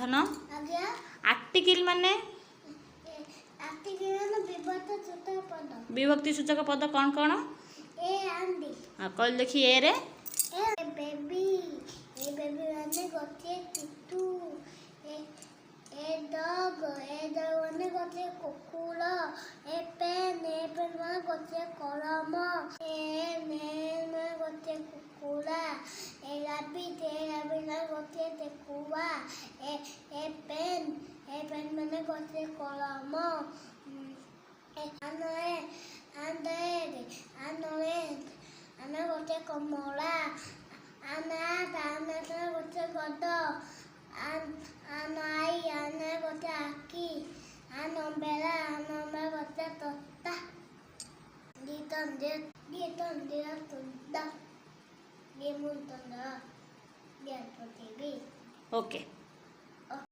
धन आज्ञा आर्टिकल माने विभक्ति सूचक पद कौन कौन ए आंडी कल देखिए ए रे ए बेबी माने गोटे टुटू ए डॉग माने गोटे कुकुर ए पेन माने गोटे कलम ए माने गोटे कुकुरा ए रैबिट माने गोटे टेकुआ ए पेन माने गोटे कलम आना गोटे कमला आना गोटे गद आना गोटे आखि आनबेला गोटे तोता दितंदिर तुंदा दिमुंतंदा दिया पृथ्वी ओके।